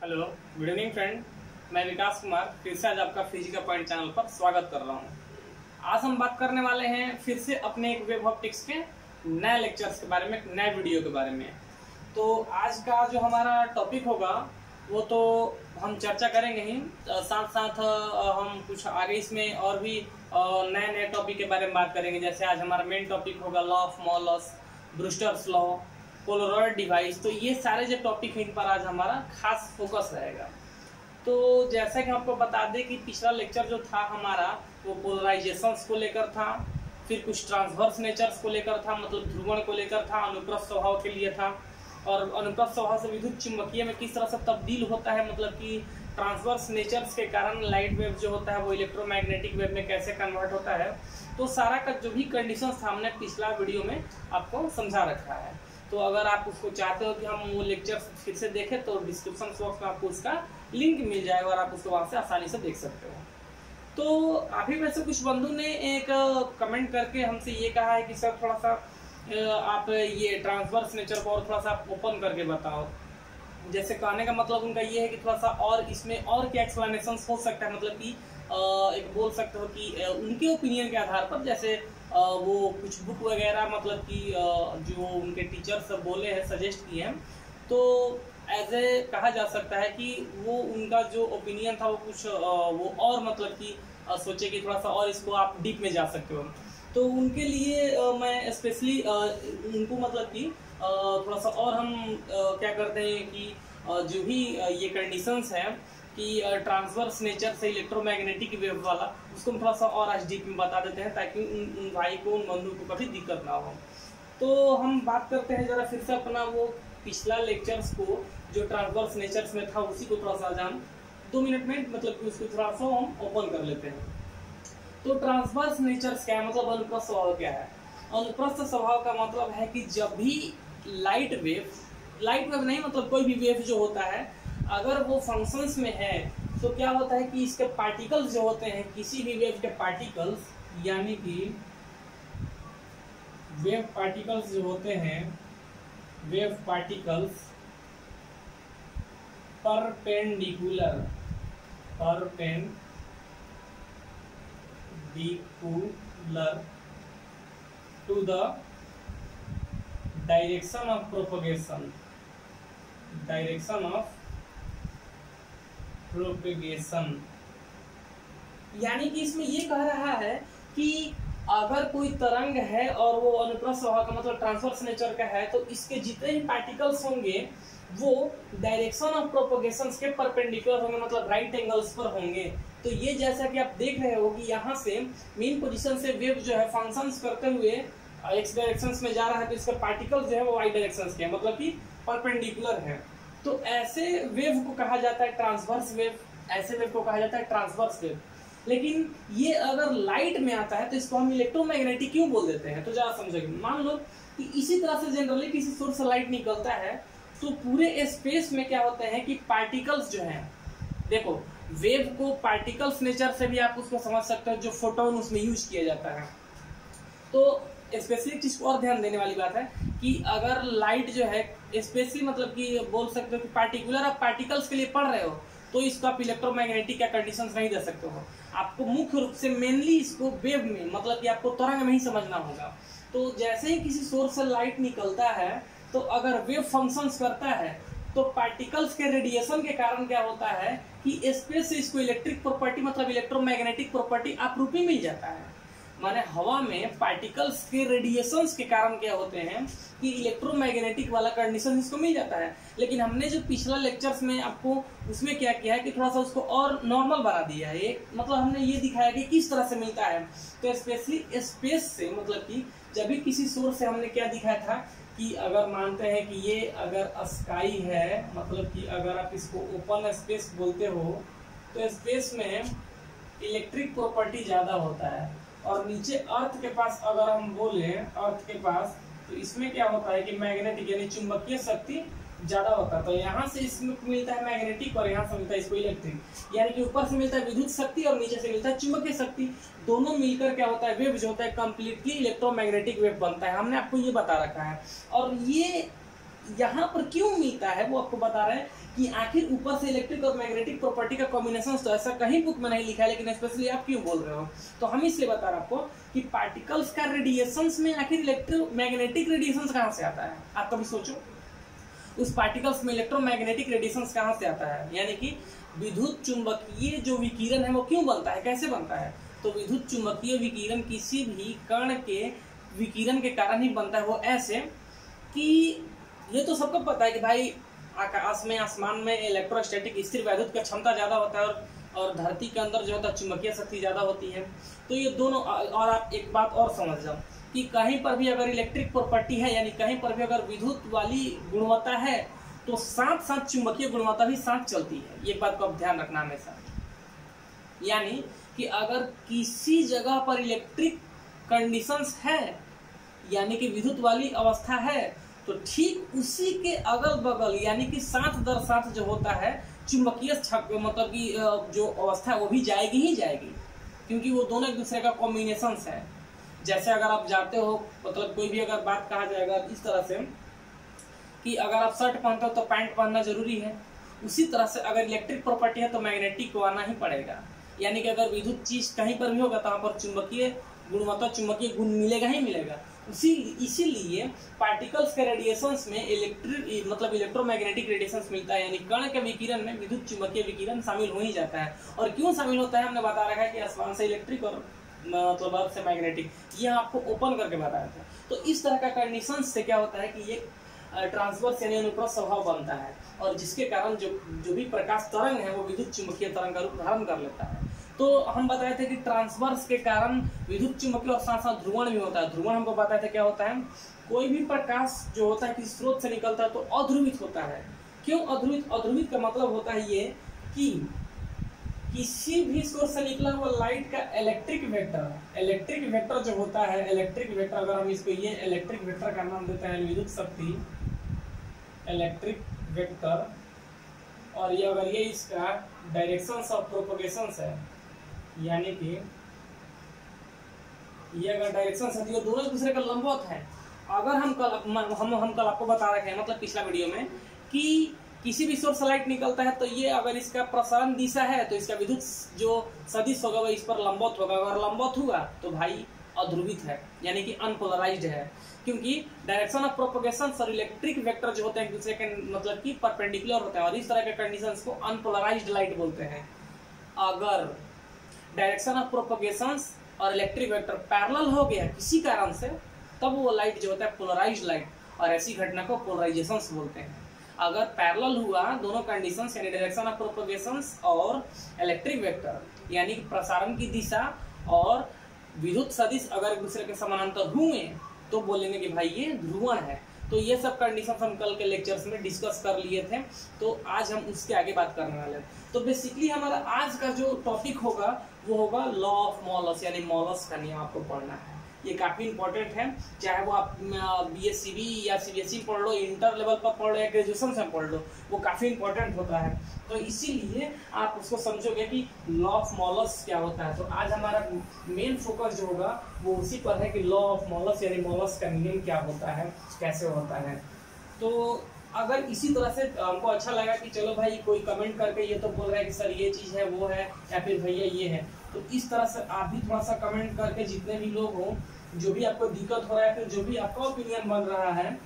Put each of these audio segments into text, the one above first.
Hello, good evening friend. मैं विकास कुमार फिर से आज आपका फिजिकल पॉइंट चैनल पर स्वागत कर रहा हूँ। आज हम बात करने वाले हैं फिर से अपने एक वेब ऑप्टिक्स के नए लेक्चर्स के बारे में, एक नए वीडियो के बारे में। तो आज का जो हमारा टॉपिक होगा वो तो हम चर्चा करेंगे ही, साथ साथ हम कुछ आगे इसमें और भी नए नए टॉपिक के बारे में बात करेंगे। जैसे आज हमारा मेन टॉपिक होगा law of Malus, Brewster's law, polaroid device. तो ये सारे जो टॉपिक हैं इन पर आज हमारा खास फोकस रहेगा। तो जैसा कि आपको बता दें कि पिछला लेक्चर जो था हमारा वो पोलराइजेशंस को लेकर था, फिर कुछ ट्रांसवर्स नेचर्स को लेकर था, मतलब ध्रुवण को लेकर था, अनुप्रस्थ स्वभाव के लिए था, और अनुप्रस्थ स्वभाव से विद्युत चुंबकीय में किस तरह से तब्दील होता है, मतलब कि ट्रांसवर्स नेचर्स के कारण लाइट वेव जो होता है वो इलेक्ट्रोमैग्नेटिक वेव में कैसे कन्वर्ट होता है। तो सारा का जो भी कंडीशंस था हमने पिछला वीडियो में आपको समझा रखा है। तो अगर आप उसको चाहते हो कि हम वो लेक्चर फिर से देखें तो डिस्क्रिप्शन बॉक्स में आपको उसका लिंक मिल जाएगा और आप उसको वहां से आसानी से देख सकते हो। तो अभी वैसे कुछ बंधु ने एक कमेंट करके हमसे ये कहा है कि सर थोड़ा सा आप ये ट्रांसवर्स नेचर को और थोड़ा सा ओपन करके बताओ। जैसे कहने का मतलब उनका ये है कि थोड़ा सा और इसमें और क्या एक्सप्लेनेशन हो सकता है, मतलब कि एक बोल सकते हो कि उनके ओपिनियन के आधार पर, जैसे वो कुछ बुक वगैरह मतलब कि जो उनके टीचर्स बोले हैं, सजेस्ट किए हैं, तो एज ए कहा जा सकता है कि वो उनका जो ओपिनियन था वो कुछ वो और मतलब कि सोचे कि थोड़ा सा और इसको आप डीप में जा सकते हो। तो उनके लिए मैं स्पेशली उनको मतलब कि थोड़ा सा और हम क्या करते हैं कि जो भी ये कंडीशंस हैं कि ट्रांसवर्स नेचर से इलेक्ट्रोमैग्नेटिक वेव वाला, उसको हम थोड़ा सा और आज डीप में बता देते हैं ताकि उन भाई को, उन बंधु को कभी दिक्कत ना हो। तो हम बात करते हैं जरा फिर से अपना वो पिछला लेक्चर्स को जो ट्रांसवर्स नेचर्स में था उसी को थोड़ा सा हम 2 मिनट में मतलब कि उसको थोड़ा सा हम ओपन कर लेते हैं। तो ट्रांसवर्स नेचर्स क्या है, मतलब अनुप्रस्थ स्वभाव क्या है। अनुप्रस्थ स्वभाव का मतलब है कि जब भी लाइट वेव नहीं मतलब कोई भी वेव जो होता है अगर वो फंक्शंस में है तो क्या होता है कि इसके पार्टिकल्स जो होते हैं, किसी भी वेव के पार्टिकल्स, यानी कि वेव पार्टिकल्स जो होते हैं, wave particles perpendicular to the direction of propagation, यानी कि इसमें ये कह रहा है कि अगर कोई तरंग है और वो अनुप्रस्थ स्वभाव का मतलब ट्रांसवर्स नेचर का है तो इसके जितने भी पार्टिकल्स होंगे वो डायरेक्शन ऑफ प्रोपगेशन के परपेंडिकुलर होंगे, मतलब राइट एंगल्स पर होंगे। तो ये जैसा कि आप देख रहे हो कि यहाँ से मेन पोजीशन से वेव जो है फंक्शंस करते हुए एक्स डायरेक्शन में जा रहा है तो इसके पार्टिकल्स जो है वो वाई डायरेक्शन के, मतलब कि परपेंडिकुलर है। तो ऐसे वेव को कहा जाता है ट्रांसवर्स वेव, ऐसे वेव को कहा जाता है ट्रांसवर्स वेव। लेकिन ये अगर लाइट में आता है तो इसको हम इलेक्ट्रोमैग्नेटिक क्यों बोल देते हैं, तो जरा समझेंगे। मान लो कि इसी तरह से जनरली किसी सोर्स से लाइट निकलता है तो पूरे स्पेस में क्या होता है कि पार्टिकल्स जो हैं, देखो वेव को पार्टिकल्स नेचर से भी आप उसको समझ सकते हो, जो फोटोन उसमें यूज किया जाता है। तो स्पेशली चीज को और ध्यान देने वाली बात है कि अगर लाइट जो है स्पेशली मतलब कि बोल सकते हो कि पार्टिकुलर आप पार्टिकल्स के लिए पढ़ रहे हो तो इसको आप इलेक्ट्रोमैग्नेटिक का कंडीशंस नहीं दे सकते हो। आपको मुख्य रूप से मेनली इसको वेव में मतलब कि आपको तरंग में ही समझना होगा। तो जैसे ही किसी सोर्स से लाइट निकलता है तो अगर वेव फंक्शंस करता है तो पार्टिकल्स के रेडिएशन के कारण क्या होता है कि स्पेस से इसको इलेक्ट्रिक प्रॉपर्टी मतलब इलेक्ट्रोमैग्नेटिक प्रॉपर्टी आपरूपी मिल जाता है। माने हवा में पार्टिकल्स के रेडिएशंस के कारण क्या होते हैं कि इलेक्ट्रोमैग्नेटिक वाला कंडीशन इसको मिल जाता है। लेकिन हमने जो पिछला लेक्चर्स में आपको उसमें क्या किया है कि थोड़ा सा उसको और नॉर्मल बना दिया है। एक मतलब हमने ये दिखाया कि किस तरह से मिलता है। तो स्पेशली स्पेस से मतलब कि जब भी किसी सोर्स से हमने क्या दिखाया था कि अगर मानते हैं कि ये अगर स्काई है, मतलब कि अगर आप इसको ओपन स्पेस बोलते हो तो स्पेस में इलेक्ट्रिक प्रॉपर्टी ज्यादा होता है, और नीचे अर्थ के पास अगर हम बोले अर्थ के पास तो इसमें क्या होता है कि मैग्नेटिक यानी चुंबकीय शक्ति ज्यादा होता है। तो यहाँ से इसमें मिलता है मैग्नेटिक और यहाँ से मिलता है इसको इलेक्ट्रिक, यानी कि ऊपर से मिलता है विद्युत शक्ति और नीचे से मिलता है चुंबकीय शक्ति। दोनों मिलकर क्या होता है, वेव जो होता है कंप्लीटली इलेक्ट्रोमैग्नेटिक वेव बनता है। हमने आपको ये बता रखा है। और ये यहाँ पर क्यों मिलता है वो आपको बता रहे हैं कि आखिर ऊपर से इलेक्ट्रिक और मैग्नेटिक प्रॉपर्टी का कॉम्बिनेशन तो ऐसा कहीं बुक में नहीं लिखा है, लेकिन स्पेशली आप क्यों बोल रहे हो। तो हम इसलिए बता रहे हैं आपको कि पार्टिकल्स का रेडिएशंस में आखिर इलेक्ट्रोमैग्नेटिक रेडिएशंस कहाँ से आता है। आप कभी सोचो उस पार्टिकल्स में इलेक्ट्रोमैग्नेटिक रेडिएशंस कहाँ से आता है, यानी कि विद्युत चुंबकीय जो विकिरण है वो क्यों बनता है, कैसे बनता है। तो विद्युत चुंबकीय विकिरण किसी भी कण के विकिरण के कारण ही बनता है। वो ऐसे कि ये तो सबको पता है कि भाई आकाश में आसमान में इलेक्ट्रोस्टैटिक स्थिर वैद्युत का क्षमता ज्यादा होता है और धरती के अंदर जो होता है चुंबकीय शक्ति ज्यादा होती है। तो ये दोनों, और आप एक बात और समझ जाओ कि कहीं पर भी अगर इलेक्ट्रिक प्रॉपर्टी है, यानी कहीं पर भी अगर विद्युत वाली गुणवत्ता है, तो साथ साथ चुंबकीय गुणवत्ता भी साथ चलती है। ये बात को आप ध्यान रखना हमेशा। यानी कि अगर किसी जगह पर इलेक्ट्रिक कंडीशंस है, यानी कि विद्युत वाली अवस्था है, तो ठीक उसी के अगल बगल यानी कि साथ दर साथ जो होता है चुंबकीय मतलब कि जो अवस्था है वो भी जाएगी ही जाएगी, क्योंकि वो दोनों एक दूसरे का कॉम्बिनेशन है। जैसे अगर आप जाते हो, मतलब कोई भी अगर बात कहा जाएगा इस तरह से कि अगर आप शर्ट पहनते हो तो पैंट पहनना जरूरी है, उसी तरह से अगर इलेक्ट्रिक प्रॉपर्टी है तो मैग्नेटिक को आना ही पड़ेगा। यानी कि अगर विद्युत चीज कहीं पर भी होगा तो वहाँ पर चुंबकीय गुणवत्ता, चुंबकीय गुण मिलेगा ही मिलेगा। इसीलिए पार्टिकल्स के रेडिएशंस में इलेक्ट्रोमैग्नेटिक रेडिएशंस मिलता है, यानी कण के विकिरण में विद्युत चुंबकीय विकिरण शामिल हो ही जाता है। और क्यों शामिल होता है हमने बता रखा है कि आसमान से इलेक्ट्रिक और मतलब अर्थ से मैग्नेटिक, ये आपको ओपन करके बताया था। तो इस तरह का कंडीशन से क्या होता है कि ये ट्रांसवर्स यानी अनुप्रस्थ स्वभाव बनता है, और जिसके कारण जो भी प्रकाश तरंग है वो विद्युत चुंबकीय तरंग का रूप धारण कर लेता है। तो हम बताए थे कि ट्रांसवर्स के कारण विद्युत चुंबकीय और साथ साथ ध्रुवण भी होता है। ध्रुवण हमको बताए थे क्या होता है, कोई भी प्रकाश जो होता है किसी स्रोत से निकलता है तो अध्रुवित होता है। क्यों अध्रुवित? अध्रुवित का मतलब होता है ये कि किसी भी सोर्स से निकला हुआ लाइट का इलेक्ट्रिक वेक्टर जो होता है, इलेक्ट्रिक वेक्टर, अगर हम इसको ये इलेक्ट्रिक वेक्टर का नाम देते हैं विद्युत शक्ति इलेक्ट्रिक वेक्टर, और ये अगर ये इसका डायरेक्शंस ऑफ प्रोपगेशंस है, यानी कि ये अगर डायरेक्शंस है तो ये दोनों एक दूसरे का लंबवत है। अगर हम कल आपको बता रहे हैं, मतलब पिछला वीडियो में, कि किसी भी सोर्स से लाइट निकलता है तो ये अगर इसका प्रसारण दिशा है तो इसका विद्युत जो सदिश होगा वो इस पर लंबवत होगा। अगर लंबवत हुआ तो भाई अध्रुवित है, यानी कि अनपोलराइज्ड है, क्योंकि डायरेक्शन ऑफ प्रोपगेशन और इलेक्ट्रिक वेक्टर जो होते हैं एक दूसरे के मतलब कि परपेंडिकुलर होते हैं, और इस तरह के कंडीशंस को अनपोलराइज्ड लाइट बोलते हैं। अगर डायरेक्शन ऑफ प्रोपगेशन और इलेक्ट्रिक वेक्टर पैरेलल हो गया किसी कारण से, तब वो लाइट जो होता है पोलराइज्ड लाइट, और ऐसी घटना को पोलराइजेशंस बोलते हैं। अगर पैरेलल हुआ दोनों कंडीशंस यानी डायरेक्शन ऑफ प्रोपगेशंस और इलेक्ट्रिक वेक्टर यानी प्रसारण की दिशा और विद्युत सदिश अगर एक दूसरे के समानांतर हुए तो बोलेंगे कि भाई ये ध्रुवण है। तो ये सब कंडीशंस हम कल के लेक्चर्स में डिस्कस कर लिए थे, तो आज हम उसके आगे बात करने वाले हैं। तो बेसिकली हमारा आज का जो टॉपिक होगा वो होगा लॉ ऑफ मॉलस, यानी मॉलस का नियम आपको पढ़ना है। ये काफी इंपॉर्टेंट है, चाहे वो आप BSCB या CBSE पढ़ लो, इंटर लेवल पर पढ़ लो या ग्रेजुएशन से पढ़ लो, वो काफी इंपॉर्टेंट होता है। तो इसीलिए आप उसको समझोगे कि लॉ ऑफ मॉलस क्या होता है। तो आज हमारा मेन फोकस जो होगा वो उसी पर है कि लॉ ऑफ मॉलस यानी मॉलस का नियम क्या होता है, कैसे होता है। तो अगर इसी तरह से हमको अच्छा लगा कि चलो भाई कोई कमेंट करके ये तो बोल रहा है कि सर ये चीज़ है वो है, या फिर भैया ये है, तो इस तरह से आप भी थोड़ा सा कमेंट करके जितने भी लोग हो, जो भी आपको दिक्कत हो रहा है, फिर जो भी आपका ओपिनियन बन रहा है,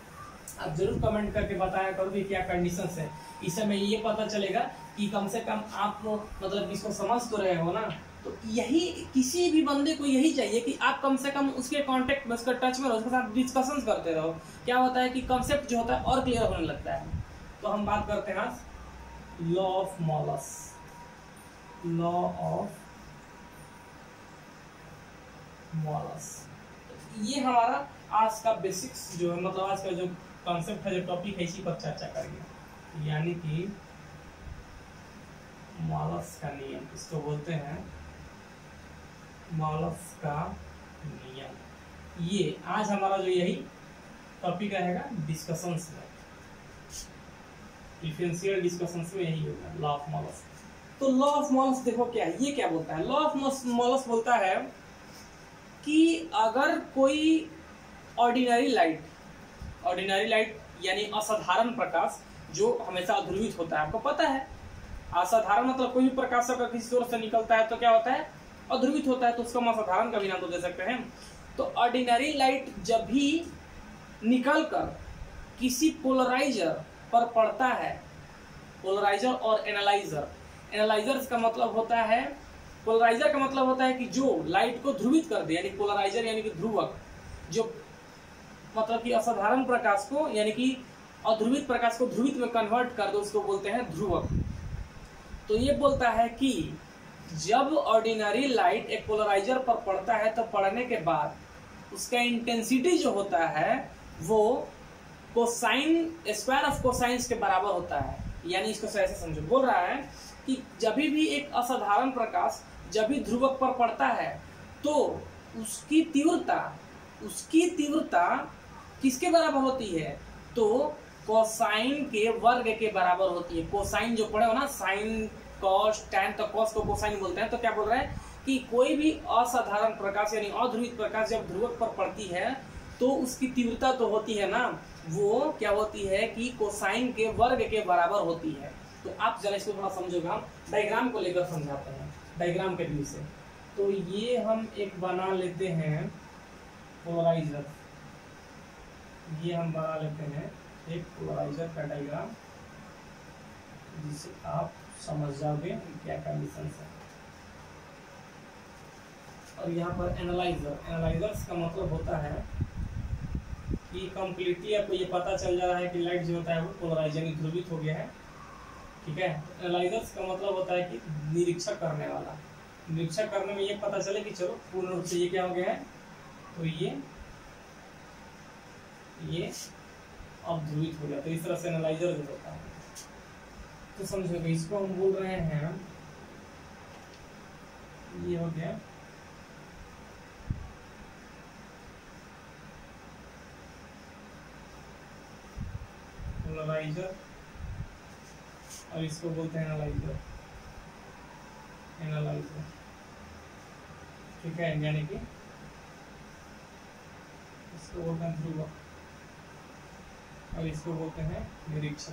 आप जरूर कमेंट करके बताया करो कि क्या कंडीशंस है। इससे हमें ये पता चलेगा कि कम से कम आप मतलब इसको समझ तो रहे हो ना। तो यही किसी भी बंदे को यही चाहिए कि आप कम से कम उसके कांटेक्ट में, उसके टच में रहो, उसके साथ डिस्कशंस करते रहो। क्या होता है कि कॉन्सेप्ट जो होता है और क्लियर होने लगता है। तो हम बात करते हैं आज लॉ ऑफ मॉलस। लॉ ऑफ मॉलस ये हमारा आज का बेसिक्स जो है, मतलब आज का जो कॉन्सेप्ट है, जो टॉपिक है, इसी पर चर्चा करेंगे। यानी कि मॉलस का नियम इसको बोलते हैं, मॉलस का नियम। ये आज हमारा जो यही टॉपिक रहेगा डिस्कशंस में, डिफरेंशियल डिस्कशंस में यही होगा लॉ ऑफ मॉलस। तो लॉ ऑफ मॉलस देखो क्या है, ये क्या बोलता है। लॉ ऑफ मॉलस बोलता है कि अगर कोई ऑर्डिनरी लाइट यानी असाधारण प्रकाश जो हमेशा अध्रुवित होता है। आपको पता है असाधारण मतलब कोई भी प्रकाश अगर किसी सोर्स से निकलता है तो क्या होता है, अध्रुवित होता है, तो उसको हम असाधारण का भी नाम तो दे सकते हैं। तो ऑर्डिनरी लाइट जब भी निकलकर किसी पोलराइजर पर पड़ता है, पोलराइजर और एनालाइजर, एनालाइजर का मतलब होता है, पोलराइजर का मतलब होता है कि जो लाइट को ध्रुवित कर दे, यानी पोलराइजर यानी कि ध्रुवक, जो मतलब कि असाधारण प्रकाश को यानी कि अध्रुवित प्रकाश को ध्रुवित में कन्वर्ट कर दो, उसको बोलते हैं ध्रुवक। तो ये बोलता है कि जब ऑर्डिनरी लाइट एक पोलराइजर पर पड़ता है तो पड़ने के बाद उसका इंटेंसिटी जो होता है वो कोसाइन स्क्वायर ऑफ कोसाइंस के बराबर होता है। यानी इसको ऐसे समझो, बोल रहा है कि जब भी एक असाधारण प्रकाश जब भी ध्रुवक पर पड़ता है तो उसकी तीव्रता किसके बराबर होती है, तो कोसाइन के वर्ग के बराबर होती है। कोसाइन जो पढ़े हो ना, साइन कॉस टैन, तो कॉस को कोसाइन बोलते हैं। तो क्या बोल रहे हैं कि कोई भी असाधारण प्रकाश यानी अध्रुवित प्रकाश जब ध्रुवक पर पड़ती है तो उसकी तीव्रता तो होती है ना, वो क्या होती है कि कोसाइन के वर्ग के बराबर होती है। तो आप जरा इसको थोड़ा समझोगे, हम डायग्राम को लेकर समझाते हैं डायग्राम के व्यू से। तो ये हम एक बना लेते हैं पोलराइजर, ये हम बना लेते हैं एक पोलराइजर का डायग्राम, जिससे आप समझ जाओगे क्या कंडीशन है। और यहाँ पर एनालाइजर, एनालाइजर्स का मतलब होता है कि कंप्लीटली आपको ये पता चल जा रहा है कि लाइट जो होता है वो पोलराइजर यानी ध्रुवित हो गया है, ठीक है। एनालाइजर्स का मतलब होता है कि निरीक्षण करने वाला, निरीक्षण करने में ये पता चले कि चलो पूर्ण रूप से ये क्या हो गया है, तो ये अब ध्रुवित हो गया। तो इस तरह से एनालाइजर जो होता है, तो समझोगे इसको हम बोल रहे हैं, ये हो गया पोलराइजर और इसको बोलते हैं एनालाइजर, एनालाइजर, ठीक है। यानी कि इसको बोलते हैं ध्रुवक और इसको बोलते हैं निरीक्षक,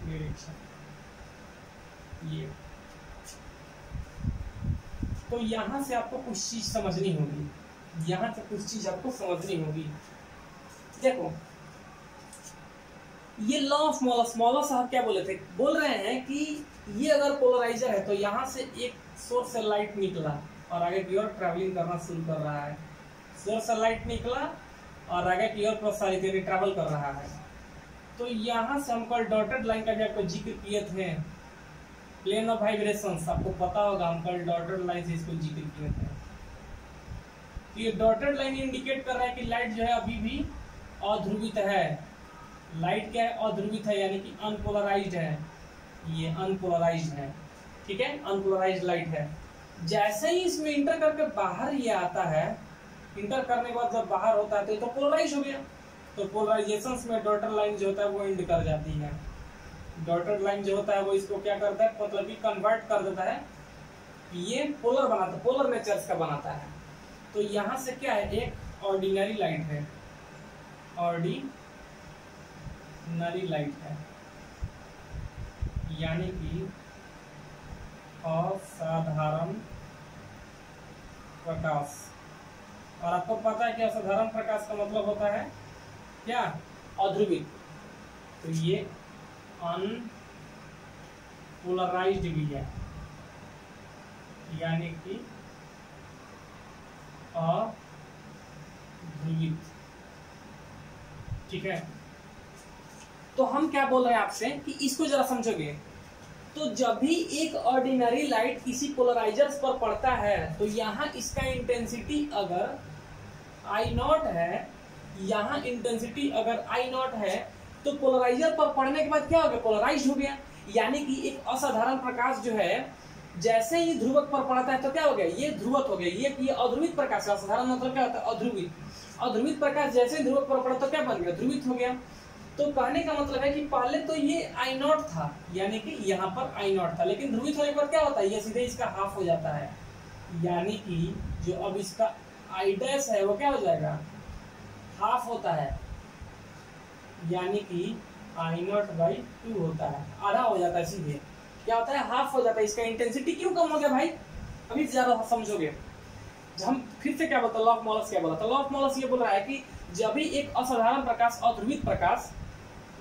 निरीक्षण। ये तो यहां से आपको कुछ चीज समझनी होगी, यहां से कुछ चीज आपको समझनी होगी। देखो ये लॉ ऑफ मॉलस, मॉलस साहब क्या बोले थे, बोल रहे हैं कि ये अगर पोलराइजर है तो यहां से एक सोर्स से लाइट निकला और आगे की ओर ट्रैवलिंग करना शुरू कर रहा है, सोर्स से लाइट निकला और आगे की ओर प्रसारित यानी ट्रैवल कर रहा है। तो यहाँ से हम कल डॉटेड लाइन का भी आपको जिक्र किए थे, प्लेन ऑफ वाइब्रेशंस, आपको पता होगा हम कल डॉटेड लाइन से इसको जिक्र किए थे। तो ये डॉटेड लाइन इंडिकेट कर रहा है कि लाइट जो है अभी भी अध्रुवित है, लाइट क्या है, अध्रुवित है यानी कि अनपोलराइज्ड है, ये अनपोलराइज्ड है, ठीक है, अनपोलराइज्ड लाइट है। जैसे ही इसमें इंटर करके बाहर ये आता है, इंटर करने के बाद जब बाहर होता है तो पोलराइज हो गया। तो पोलराइजेशन में डॉटेड लाइन जो होता है वो इंड कर जाती है, डॉटेड लाइन जो होता है वो इसको क्या करता है, मतलब कि कन्वर्ट कर देता है, ये पोलर बनाता है, पोलर नेचर्स का बनाता है। तो यहाँ से क्या है, एक ऑर्डिनरी लाइट है, ऑर्डिनरी लाइट है यानी कि असाधारण प्रकाश। और आपको पता है कि असाधारण प्रकाश का मतलब होता है क्या, अध्रुवित। तो ये अनपोलराइज्ड भी है यानी कि अध्रुवित, ठीक है। तो हम क्या बोल रहे हैं आपसे कि इसको जरा समझोगे, तो जब भी एक ऑर्डिनरी लाइट किसी पोलराइजर्स पर पड़ता है तो यहाँ इसका इंटेंसिटी अगर I0 है, यहाँ इंटेंसिटी अगर I0 है तो पोलराइजर पर पड़ने के बाद क्या हो गया, पोलराइज्ड हो गया। यानी कि एक असाधारण प्रकाश जो है जैसे ही ध्रुवक पर पड़ता है तो क्या हो गया, ये ध्रुवत हो गया, ये अध्रुवित प्रकाश है। असाधारण मतलब क्या होता है, अध्रुवित। अध्रुवित प्रकाश जैसे ही ध्रुवक पर पड़ा तो क्या बन गया, ध्रुवित हो गया। तो कहने का मतलब है कि पहले तो ये I0 था यानी कि यहाँ पर I0 था, लेकिन ध्रुवित होने पर क्या होता है, ये सीधे इसका हाफ हो जाता है, यानी कि जो अब इसका I' है वो क्या हो जाएगा, हाफ होता है, यानी कि I0/2 होता है, आधा हो जाता है सीधे। क्या होता है, हाफ हो जाता है। इसका इंटेंसिटी क्यों कम हो गया भाई, अभी ज्यादा समझोगे। हम फिर से क्या बोलता, लॉ ऑफ मॉलस क्या बोला था, लॉ ऑफ मॉलस ये बोल रहा है कि जब भी एक असाधारण प्रकाश, अध्रुवित प्रकाश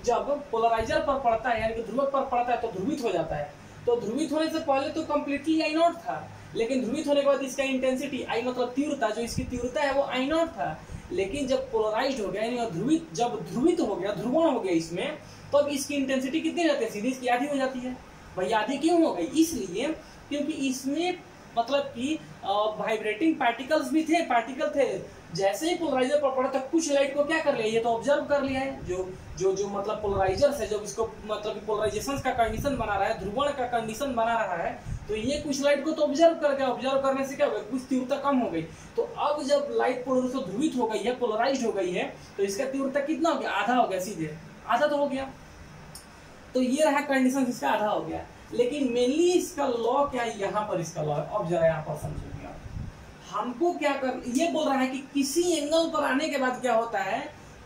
जब पोलराइजर पर पड़ता है यानी कि ध्रुवक पर पड़ता है तो ध्रुवित हो जाता है। तो ध्रुवित होने से पहले तो कंप्लीटली I0 था, लेकिन ध्रुवित होने के बाद इसका इंटेंसिटी I मतलब तीव्रता, जो इसकी तीव्रता है वो I0 था। लेकिन जब पोलराइज्ड हो गया यानी ध्रुवित, जब ध्रुवित हो गया, ध्रुवण हो गया इसमें, तो अब इसकी इंटेंसिटी कितनी हो जाती है, सीधी इसकी आधी हो जाती है। भाई आधी क्यों हो गई, इसलिए क्योंकि इसमें मतलब कि वाइब्रेटिंग पार्टिकल्स भी थे, पार्टिकल थे। जैसे ही पोलराइजर पर पड़ा तो कुछ लाइट को क्या कर लिया, ये तो ऑब्जर्व कर लिया है, जो मतलब पोलराइजर से जब इसको मतलब पोलराइजेशन का कंडीशन बना रहा है, ध्रुवण का कंडीशन बना रहा है, तो ये कुछ लाइट को तो ऑब्जर्व कर गया। ऑब्जर्व करने से क्या हो गया, कुछ तीव्रता कम हो गई। तो अब जब लाइट पूर्ण से ध्रुवित हो गई है, पोलराइज्ड हो गई है, तो इसका तीव्रता कितना हो गया, आधा हो गया, सीधे आधा तो हो गया। तो ये रहा कंडीशन, इसका आधा हो गया। लेकिन मेनली इसका लॉ क्या है, यहाँ पर इसका लॉ है। अब जरा यहाँ पर समझिए, हमको क्या कर, ये बोल रहा है कि किसी एंगल पर आने के बाद क्या होता है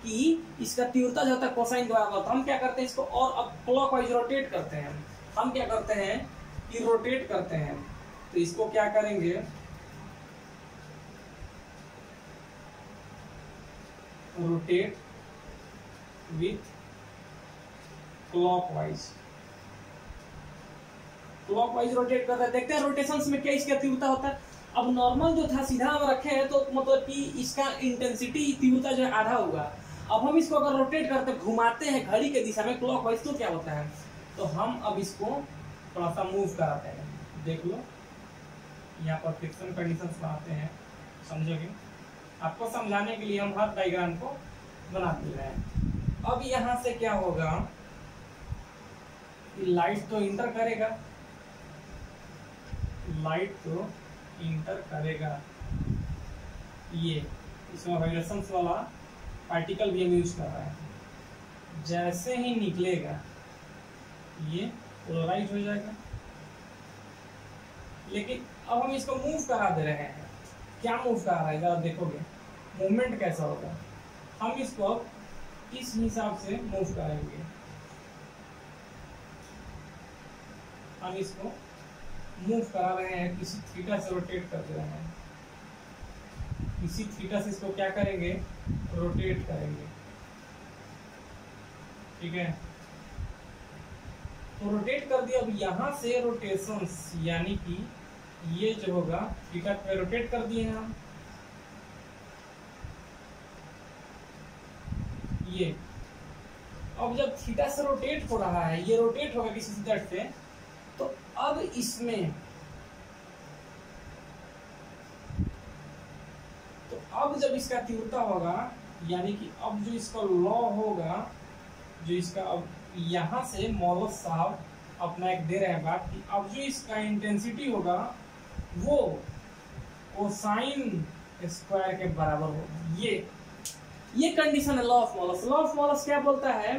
कि इसका तीव्रता जो होता है कोसाइन द्वारा होता है। हम क्या करते हैं, इसको और अब क्लॉकवाइज रोटेट करते हैं। हम क्या करते हैं कि रोटेट करते हैं, तो इसको क्या करेंगे, rotate with clockwise, clockwise rotate करते हैं। देखते हैं रोटेशंस में क्या इसका तीव्रता होता है। अब नॉर्मल जो था सीधा हम रखे हैं, तो मतलब कि इसका इंटेंसिटी, तीव्रता जो है आधा होगा। अब हम इसको अगर रोटेट करते, घुमाते हैं घड़ी के दिशा में क्लॉकवाइज, तो क्या होता है, तो हम अब इसको थोड़ा सा मूव कराते हैं। देख लो, यहाँ पर फ्रिक्शन कंडीशंस बनाते हैं, समझोगे। आपको समझाने के लिए हम हर डायग्राम को बना दे रहे हैं। अब यहाँ से क्या होगा, लाइट तो इंटर करेगा, लाइट तो इंटर करेगा, ये इसमें वाइब्रेशंस वाला पार्टिकल भी हम यूज कर रहे हैं। जैसे ही निकलेगा ये पोलराइज हो जाएगा। लेकिन अब हम इसको मूव करा दे रहे हैं। क्या मूव करा रहा है, जरा देखोगे मूवमेंट कैसा होगा। हम इसको इस हिसाब से मूव करेंगे, हम इसको मूव करा रहे हैं, किसी थीटा से रोटेट कर रहे हैं, किसी थीटा से इसको क्या करेंगे, रोटेट करेंगे, ठीक है। तो रोटेट कर दिया। अब यहाँ से रोटेशंस यानी कि ये जो होगा थीटा पे रोटेट कर दिए हैं हम, ये अब जब थीटा से रोटेट हो रहा है, ये रोटेट होगा किसी थीटा से, तो अब इसमें तो अब जब इसका तीव्रता होगा, यानी कि अब जो इसका लॉ होगा, जो इसका अब यहां से मॉलस साहब अपना एक दे रहे हैं बात कि अब जो इसका इंटेंसिटी होगा वो कोसाइन स्क्वायर के बराबर होगा। ये कंडीशन है लॉ ऑफ मॉलस। लॉ ऑफ मॉलस क्या बोलता है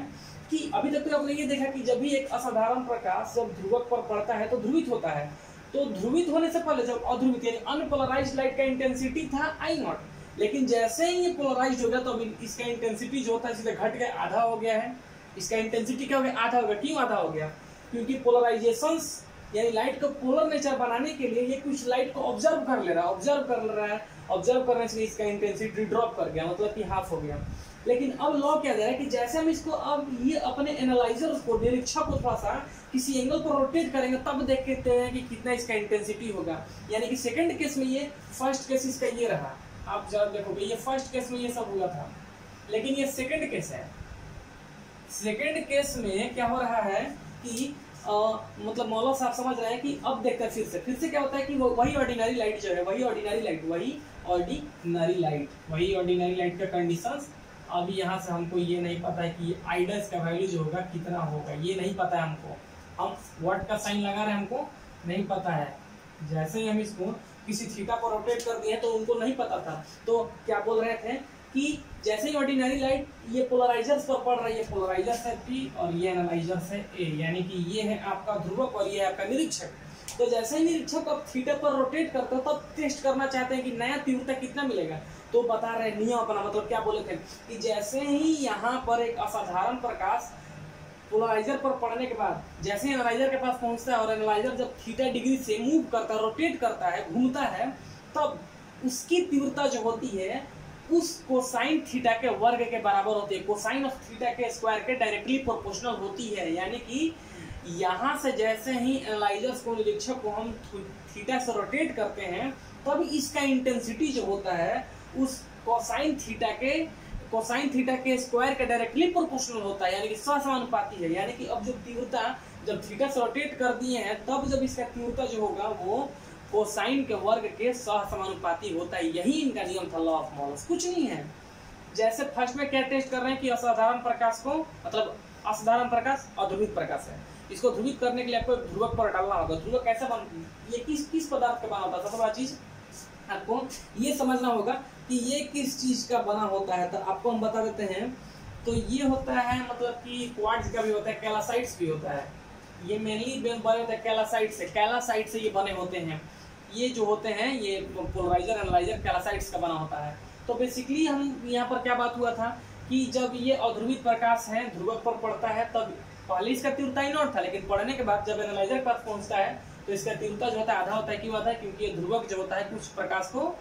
कि अभी तक तो आपने ये देखा कि जब भी एक असाधारण प्रकाश जब ध्रुवक पर पड़ता है तो ध्रुवित होता है। तो ध्रुवित होने से पहले जब अध्रुवित यानी अनपोलराइज्ड लाइट का इंटेंसिटी था I0, लेकिन जैसे ही ये पोलराइज्ड हो गया तो इसका इंटेंसिटी जो होता है सीधे घट गया, आधा हो गया है। इसका इंटेंसिटी क्या हो गया, आधा हो गया। क्यों आधा हो गया, क्योंकि पोलराइजेशंस यानी लाइट को पोलर नेचर बनाने के लिए ये कुछ लाइट को ऑब्जर्व कर ले रहा है, ऑब्जर्व करने से इसका इंटेंसिटी ड्रॉप कर गया, मतलब कि हाफ हो गया। लेकिन अब लॉ क्या दे रहा है कि जैसे हम इसको अब ये अपने एनालाइजर को, निरीक्षक को थोड़ा सा किसी एंगल पर रोटेट करेंगे तब देखते हैं कि कितना इसका इंटेंसिटी होगा। यानी कि सेकंड केस में ये, फर्स्ट केस इसका ये रहा, आप जरा देखोगे ये फर्स्ट केस में ये सब हुआ था, लेकिन ये सेकंड केस है। सेकंड केस में क्या हो रहा है कि मतलब मौलवी साहब समझ रहे हैं कि अब देखते हैं फिर से क्या होता है कि वही ऑर्डिनरी लाइट जो है, वही ऑर्डिनरी लाइट का कंडीशंस। अभी यहाँ से हमको ये नहीं पता है कि आइडस का वैल्यू जो होगा कितना होगा, ये नहीं पता है हमको। हम व्हाट का साइन लगा रहे हैं, हमको नहीं पता है। जैसे ही हम इसको किसी थीटा पर रोटेट कर दिए तो उनको नहीं पता था। तो क्या बोल रहे थे कि जैसे ही ऑर्डिनरी लाइट ये पोलराइजर्स पर पड़ रही है, पोलराइजर है P और ये एनालाइजर है A, यानी कि ये है आपका ध्रुवक और ये है आपका निरीक्षक। तो जैसे ही निरीक्षक अब थीटा पर रोटेट करते हो तब टेस्ट करना चाहते हैं कि नया तीव्रता कितना मिलेगा। तो बता रहे नियम अपना, मतलब क्या बोले थे कि जैसे ही यहाँ पर एक असाधारण प्रकाश पोलराइजर पर पड़ने के बाद जैसे ही एनालाइजर के पास पहुंचता है और एनालाइजर जब थीटा डिग्री से मूव करता है, रोटेट करता है, घूमता है, तब उसकी तीव्रता जो होती है उस कोसाइन थीटा के वर्ग के बराबर होती है। कोसाइन ऑफ थीटा के स्क्वायर के डायरेक्टली प्रोपोर्शनल होती है। यानी कि यहाँ से जैसे ही एनालाइजर्स को, निरीक्षक को हम थीटा से रोटेट करते हैं तब इसका इंटेंसिटी जो होता है उस कोसाइन थीटा के स्क्वायर के डायरेक्टली प्रोपोर्शनल होता है, यानी कि सहसमानुपाती है। यानी कि अब जो तीव्रता जब थीटा से रोटेट कर दिए हैं तब जब इसका तीव्रता जो होगा वो कोसाइन के वर्ग के सहसमानुपाती होता है। यही इनका नियम था, लॉ ऑफ मोलस, कुछ नहीं है। जैसे फर्स्ट में क्या टेस्ट कर रहे हैं कि असाधारण प्रकाश को, मतलब असाधारण प्रकाश अध्रुवित प्रकाश है, इसको ध्रुवित करने के लिए आपको ध्रुवक पर डालना होगा। ध्रुवक कैसे बन, ये किस पदार्थ का बना होता है? सबसे बड़ा चीज आपको ये समझना होगा कि ये किस चीज का बना होता है। तो आपको हम बता देते हैं। तो ये होता है मतलब कि क्वार्ट्ज का भी होता है, कैलासाइट्स भी होता है। ये मेनली बने होते हैं कैलासाइट से ये बने होते हैं। ये जो होते हैं ये पोलराइजर एनालाइजर कैलासाइट्स का बना होता है। तो बेसिकली हम यहाँ पर क्या बात हुआ था कि जब ये अध्रुवित प्रकाश है ध्रुवक पर पड़ता है तब पहले इसका तीव्रता ही नॉट था, लेकिन पढ़ने के बाद जब एनालाइजर के पास पहुंचता है तो इसका तीव्रता जो होता है आधा होता है। क्यों आता है? क्योंकि ये ध्रुवक जो होता है कुछ प्रकाश को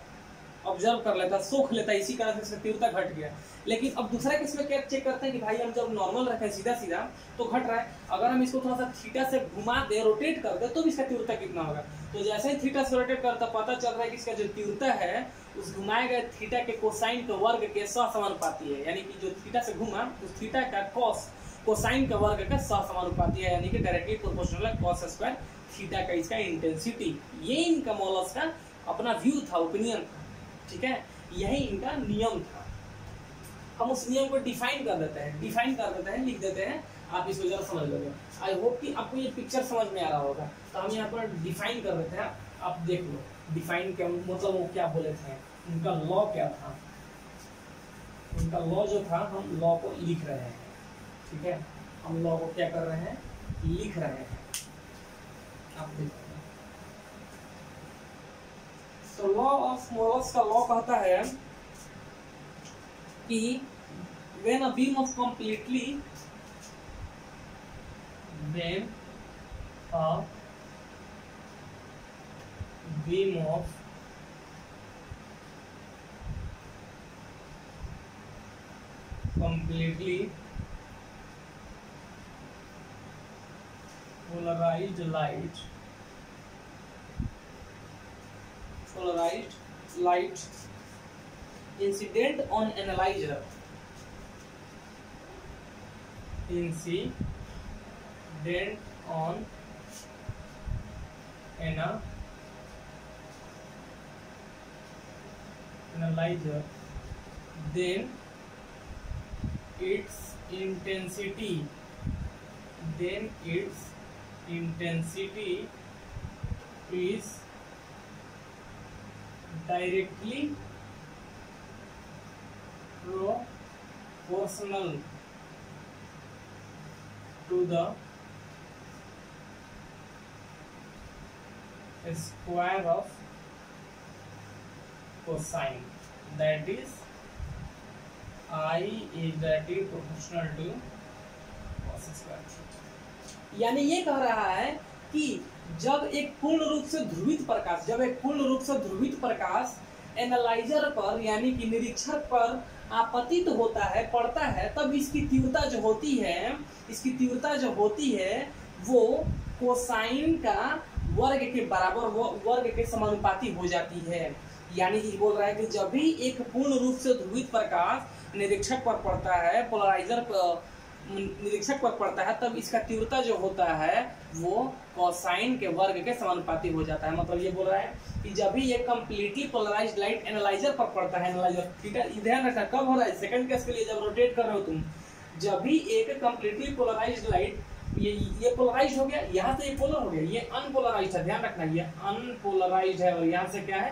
ऑब्जर्व कर लेता है, सोख लेता है, इसी कारण से इसका तीव्रता घट गया। लेकिन अब दूसरा केस में क्या चेक करते हैं कि भाई हम जब नॉर्मल रखें सीधा सीधा तो घट रहा है, अगर हम इसको थोड़ा सा थीटा से घुमा दे, रोटेट कर दे, तो भी इसका तीव्रता कितना होगा। तो जैसे ही थीटा से रोटेट करता पता चल रहा है कि इसका जो तीव्रता है उस घुमाए गए थीटा के कोसाइन के वर्ग के सहसमानुपाती है। यानी कि जो थीटा से घुमा उस थीटा का कोसाइन के वर्ग का सहसमानुपाती है, यानी कि डायरेक्टली प्रोपोर्शनल है cos स्क्वायर थीटा का इसका इंटेंसिटी। ये इनका मोलस का अपना व्यू था, ओपिनियन था, ठीक है। यही इनका नियम था। हम उस नियम को डिफाइन कर देते हैं, लिख देते हैं। आप इसको जरा समझ लोगे। आई होप कि आपको ये पिक्चर समझ में आ रहा होगा। तो हम यहाँ पर डिफाइन कर देते हैं, आप देख लो डिफाइन क्या मतलब, वो क्या बोले थे, उनका लॉ क्या था। उनका लॉ जो था हम लॉ को लिख रहे हैं, ठीक है। हम लॉ को क्या कर रहे हैं, लिख रहे हैं। आप देखो तो लॉ ऑफ मोलस का लॉ कहता है कि when a beam of completely polarized light incident on analyzer then its intensity is directly proportional to the square of cosine, that is I is directly proportional to cos square। यानी ये कह रहा है कि जब एक पूर्ण रूप से ध्रुवित प्रकाश एनालाइजर पर यानी कि निरीक्षक पर आपतित होता है, पड़ता है, तब इसकी तीव्रता जो होती है वो कोसाइन का वर्ग के बराबर, वर्ग के समानुपाती हो जाती है। यानी कि बोल रहा है कि जब भी एक पूर्ण रूप से ध्रुवित प्रकाश निरीक्षक पर पड़ता है, पोलराइजर पर निरीक्षक पर पड़ता है, तब इसका तीव्रता जो होता है वो कोसाइन के वर्ग के समानुपाती हो जाता है। मतलब ये बोल रहा है कि जब भी एक कंप्लीटली पोलराइज्ड लाइट एनालाइजर पर पड़ता है, एनालाइजर ठीक है, ध्यान रखना कब हो रहा है, सेकंड केस के लिए जब रोटेट कर रहे हो तुम, जब भी एक कंप्लीटली पोलराइज्ड लाइट, ये पोलराइज्ड हो गया, यहाँ से ये पोलर हो गया, ये अनपोलराइज्ड है, ध्यान रखना ये अनपोलराइज्ड है और यहाँ से क्या है,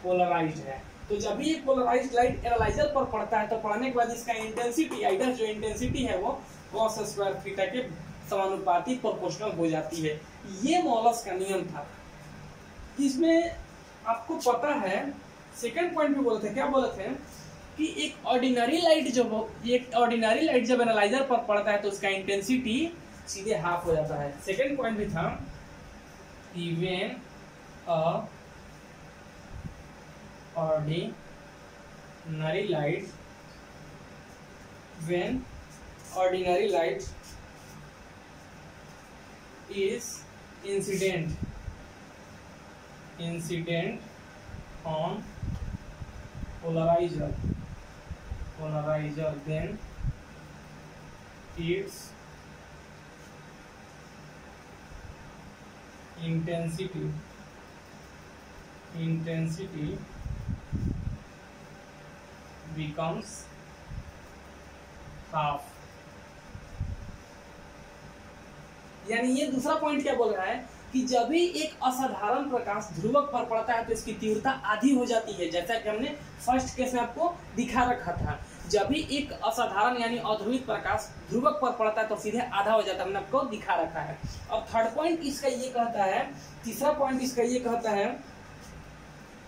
पोलराइज्ड है। तो जब भी एक पोलराइज्ड लाइट एनालाइजर पर पड़ता है तो पड़ने के बाद इसका इंटेंसिटी, आइडल जो इंटेंसिटी है वो cos स्क्वायर थीटा के समानुपाती प्रोपोर्शनल हो जाती है। ये मॉलस का नियम था। इसमें आपको पता है सेकंड पॉइंट भी बोले थे, क्या बोले थे कि एक ऑर्डिनरी लाइट जब एनालाइजर पर पड़ता है तो उसका इंटेंसिटी सीधे हाफ हो जाता है। सेकंड पॉइंट भी था even ordinary light when ordinary light is incident on polarizer then its intensity becomes half। यानी ये दूसरा पॉइंट क्या बोल रहा है कि जब भी एक असाधारण प्रकाश ध्रुवक पर पड़ता है तो इसकी तीव्रता आधी हो जाती है, जैसा कि हमने फर्स्ट केस में आपको दिखा रखा था। जब भी एक असाधारण यानी अध्रुवित प्रकाश ध्रुवक पर पड़ता है तो सीधे आधा हो जाता है, हमने आपको दिखा रखा है। और थर्ड पॉइंट इसका ये कहता है, तीसरा पॉइंट इसका ये कहता है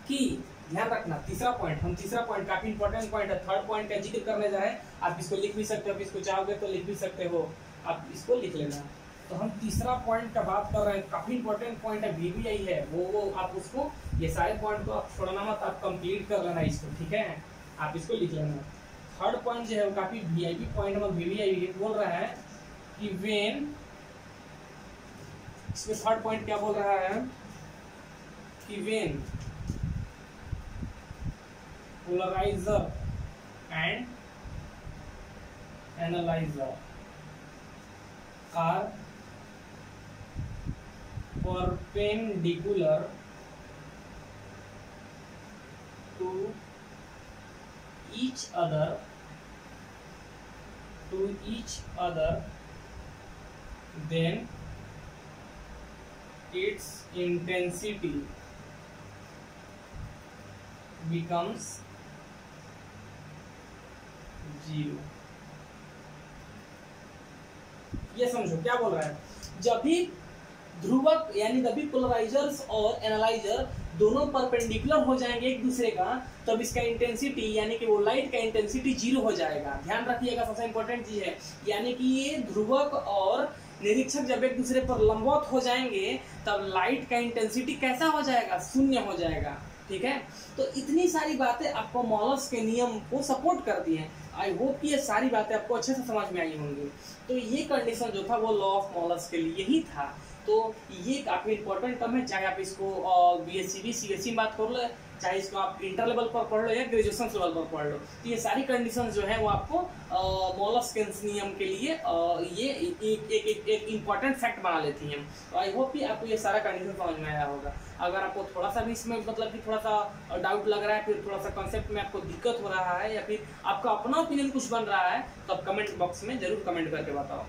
कि ध्यान रखना, तीसरा पॉइंट काफी इंपॉर्टेंट पॉइंट है। थर्ड पॉइंट का जिक्र करने जा रहे हैं, आप इसको लिख भी सकते हो, इसको चाहोगे तो लिख भी सकते हो, आप इसको लिख लेना। तो हम तीसरा पॉइंट का बात कर रहे हैं, काफी इंपॉर्टेंट पॉइंट है, वीवीआई है वो आप उसको, ये सारे पॉइंट को आप छोड़ना मत, आप कंप्लीट कर लेना इसको, ठीक है, आप इसको लिख लेना। थर्ड पॉइंट जो है वो काफी वीआईपी पॉइंट है, वीवीआई बोल रहा है कि व्हेन, इसमें थर्ड पॉइंट क्या बोल रहा है कि when polarizer and analyzer are perpendicular to each other then its intensity becomes 0। ये समझो क्या बोल रहा है, जब भी ध्रुवक यानी जब भी पोलराइजर्स और एनालाइजर दोनों परपेंडिकुलर हो जाएंगे एक दूसरे का, तब इसका इंटेंसिटी यानी कि वो लाइट का इंटेंसिटी 0 हो जाएगा। ध्यान रखिएगा, सबसे इंपॉर्टेंट चीज है, यानी कि ये ध्रुवक और निरीक्षक जब एक दूसरे पर लंबवत हो जाएंगे तब लाइट का इंटेंसिटी कैसा हो जाएगा, 0 हो जाएगा, ठीक है। तो इतनी सारी बातें आपको मॉलस के नियम को सपोर्ट करती हैं। आई होप कि ये सारी बातें आपको अच्छे से समझ में आई होंगी। तो ये कंडीशन जो था वो लॉ ऑफ मॉलस के लिए ही था। तो ये काफी इंपॉर्टेंट टर्म है, चाहे आप इसको बीएससी सीएससी में बात कर लो, चाहे इसको आप इंटर लेवल पर पढ़ लो या ग्रेजुएशन लेवल पर पढ़ लो, तो ये सारी कंडीशन जो है वो आपको मॉलस के नियम के लिए ये एक इम्पॉर्टेंट फैक्ट बना लेती हैं। तो आई होप कि आपको ये सारा कंडीशन समझ में आया होगा। अगर आपको थोड़ा सा भी इसमें मतलब कि थोड़ा सा डाउट लग रहा है, फिर थोड़ा सा कॉन्सेप्ट में आपको दिक्कत हो रहा है, या फिर आपका अपना ओपिनियन कुछ बन रहा है, तो आप कमेंट बॉक्स में जरूर कमेंट करके बताओ।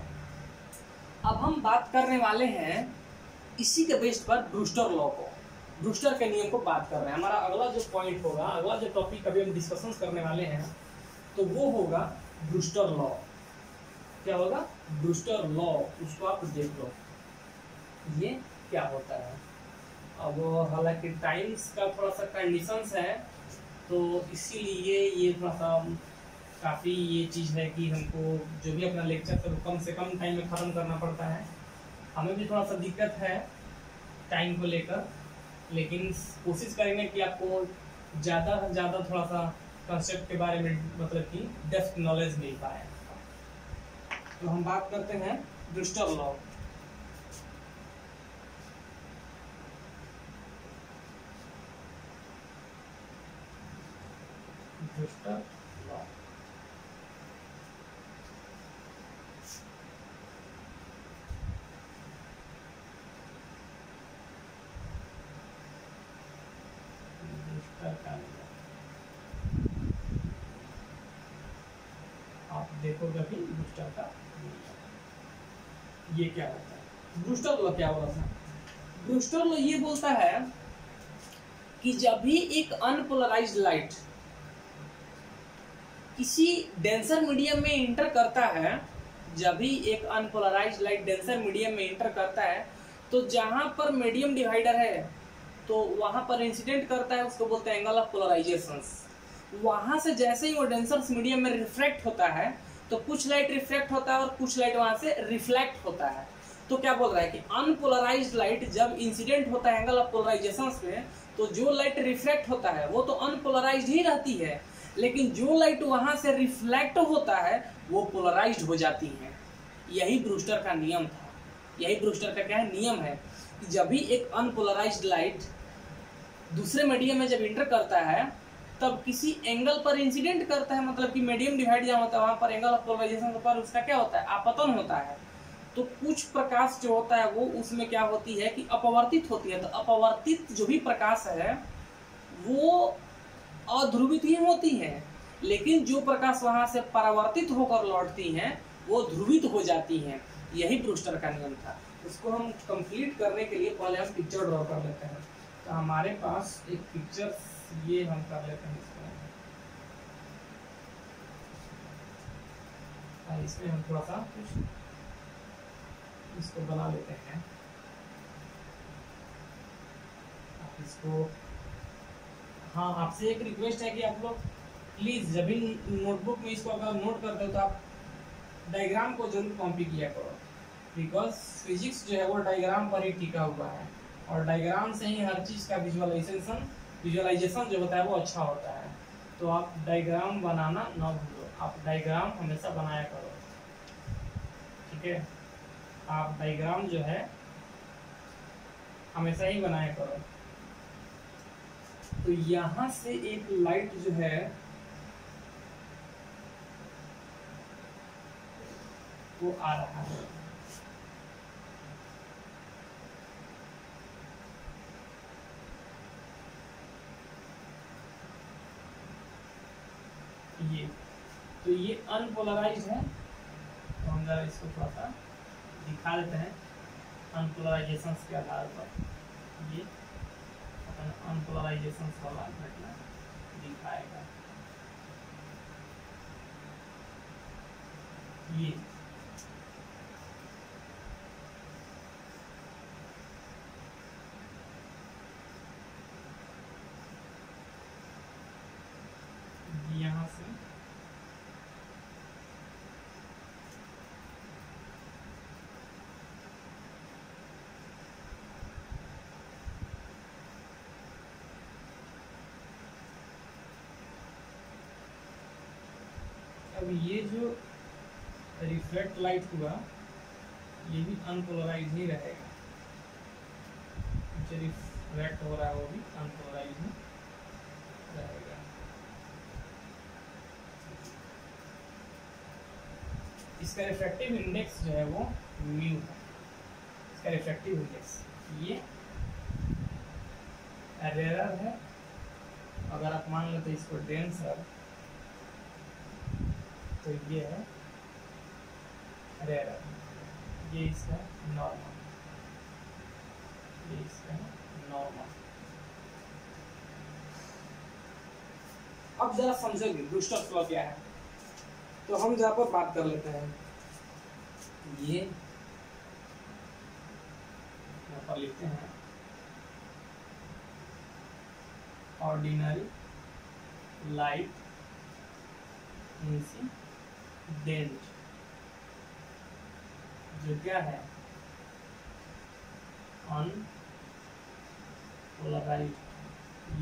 अब हम बात करने वाले हैं इसी के बेस पर ब्रूस्टर लॉ को, ब्रूस्टर के नियम को बात कर रहे हैं। हमारा अगला जो पॉइंट होगा, अगला जो टॉपिक अभी हम डिस्कशन करने वाले हैं, तो वो होगा ब्रूस्टर लॉ। क्या होगा? Brewster law. उसको आप देख लो ये क्या होता है। अब हालांकि टाइम्स का थोड़ा सा कंडीशंस है, तो इसीलिए ये थोड़ा सा काफ़ी ये चीज़ है कि हमको जो भी अपना लेक्चर है वो कम से कम टाइम में ख़त्म करना पड़ता है। हमें भी थोड़ा सा दिक्कत है टाइम को लेकर, लेकिन कोशिश करेंगे कि आपको ज़्यादा से ज़्यादा थोड़ा सा कंसेप्ट के बारे में मतलब कि डेप्थ नॉलेज मिल पाए। तो हम बात करते हैं ब्रूस्टर लॉ। ब्रूस्टर लॉ आप देखोगे अभी ब्रूस्टर का ये क्या होता है। ब्रूस्टर लॉ क्या होता है? ब्रूस्टर लॉ ये बोलता है कि जब भी एक अनपोलराइज्ड लाइट किसी डेंसर मीडियम में इंटर करता है, जब भी एक अनपोलराइज्ड लाइट डेंसर मीडियम में इंटर करता है तो जहां पर मीडियम डिवाइडर है तो वहां पर इंसिडेंट करता है, उसको बोलते हैं एंगल ऑफ पोलराइजेशन। वहां से जैसे ही वो डेंसर मीडियम में रिफ्लेक्ट होता है तो कुछ लाइट रिफ्लेक्ट होता है और कुछ लाइट वहां से रिफ्लेक्ट होता है। तो क्या बोल रहा है कि अनपोलराइज्ड लाइट जब इंसिडेंट होता है एंगल ऑफ पोलराइजेशन में तो जो लाइट रिफ्लेक्ट होता है वो तो अनपोलराइज्ड ही रहती है, लेकिन जो लाइट वहां से रिफ्लेक्ट होता है वो पोलराइज्ड हो जाती है। यही ब्रूस्टर का नियम था, यही ब्रूस्टर का क्या है नियम है कि जब भी एक अनपोलराइज्ड लाइट दूसरे मीडियम में जब इंटर करता है तब किसी एंगल पर इंसिडेंट करता है, मतलब कि मीडियम डिवाइड जहाँ होता है वहां पर एंगल ऑफ पोलराइजेशन पर उसका क्या होता है आपतन होता है। तो कुछ प्रकाश जो होता है वो उसमें क्या होती है कि अपवर्तित होती है। तो अपवर्तित जो भी प्रकाश है वो अध्रुवित ही होती है, लेकिन जो प्रकाश वहां से परावर्तित होकर लौटती हैं वो ध्रुवित हो जाती हैं। यही ब्रूस्टर का नियम था। उसको हम कंप्लीट करने के लिए पहले हम पिक्चर ड्रॉ कर लेते हैं। तो हमारे पास एक पिक्चर ये हम कर लेते हैं, इसमें हम थोड़ा सा कुछ इसको बना लेते हैं। आप इसको, हाँ आपसे एक रिक्वेस्ट है कि आप लोग प्लीज जब भी नोटबुक में इसको अगर नोट करते हो तो आप डायग्राम को जरूर कॉपी किया करो, बिकॉज फिजिक्स जो है वो डायग्राम पर ही टिका हुआ है और डायग्राम से ही हर चीज़ का विजुअलाइजेशन जो होता है वो अच्छा होता है। तो आप डायग्राम बनाना ना भूलो, आप डायग्राम हमेशा बनाया करो, ठीक है। आप डायग्राम जो है हमेशा ही बनाया करो। तो यहाँ से एक लाइट जो है वो आ रहा है, ये तो ये अनपोलराइज्ड है। तो हम जरा इसको थोड़ा सा दिखा देते हैं अनपोलराइजेशन के आधार पर। ये अनपोलराइजेशन वाला घटना दिखाएगा। ये यहाँ से अब ये जो रिफ्लेक्ट लाइट हुआ ये भी अनपोलराइज ही रहेगा, जो रिफ्लेक्ट हो रहा है वो भी अनपोलराइज ही रहेगा। इसका रिफ्रैक्टिव इंडेक्स जो है वो म्यू है, इसका रिफ्रैक्टिव इंडेक्स। ये रेयर है, अगर आप मान लो तो इसको डेंसर, तो ये है रेयर, ये इसका नॉर्मल, ये इसका नॉर्मल। अब जरा समझेंगे ब्रूस्टर लॉ क्या है, तो हम जहाँ पर बात कर लेते हैं। ये यहाँ पर लिखते हैं ऑर्डिनरी लाइट इंसिडेंट, जो क्या है अनपोलराइज्ड,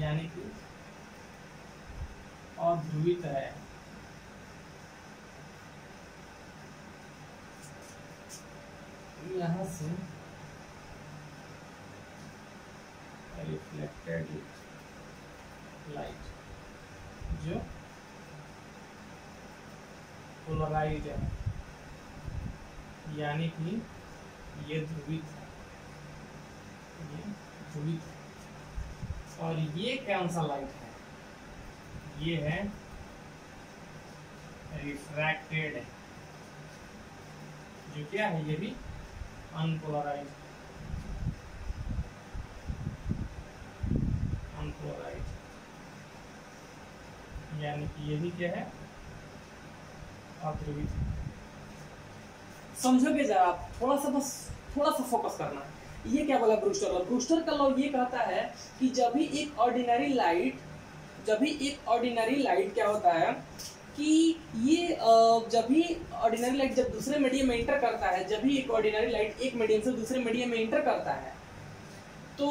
यानी कि अध्रुवित है। यहाँ से रिफ्लेक्टेड लाइट जो पोलराइज्ड है, यानी कि ये ध्रुवित है, ये ध्रुवित है। और ये कौन सा लाइट है, ये है रिफ्रैक्टेड है, जो क्या है ये भी अनपोलराइज्ड, यानी कि ये भी क्या है अध्रुवित है। समझोगे जरा आप, थोड़ा सा बस थोड़ा सा फोकस करना। ये क्या बोला ब्रूस्टर लॉ? ब्रूस्टर का लॉ ये कहता है कि जब भी एक ऑर्डिनरी लाइट क्या होता है कि ये जब भी ऑर्डिनरी लाइट जब दूसरे मीडियम में इंटर करता है, जब भी एक ऑर्डिनरी लाइट एक मीडियम से दूसरे मीडियम में इंटर करता है, तो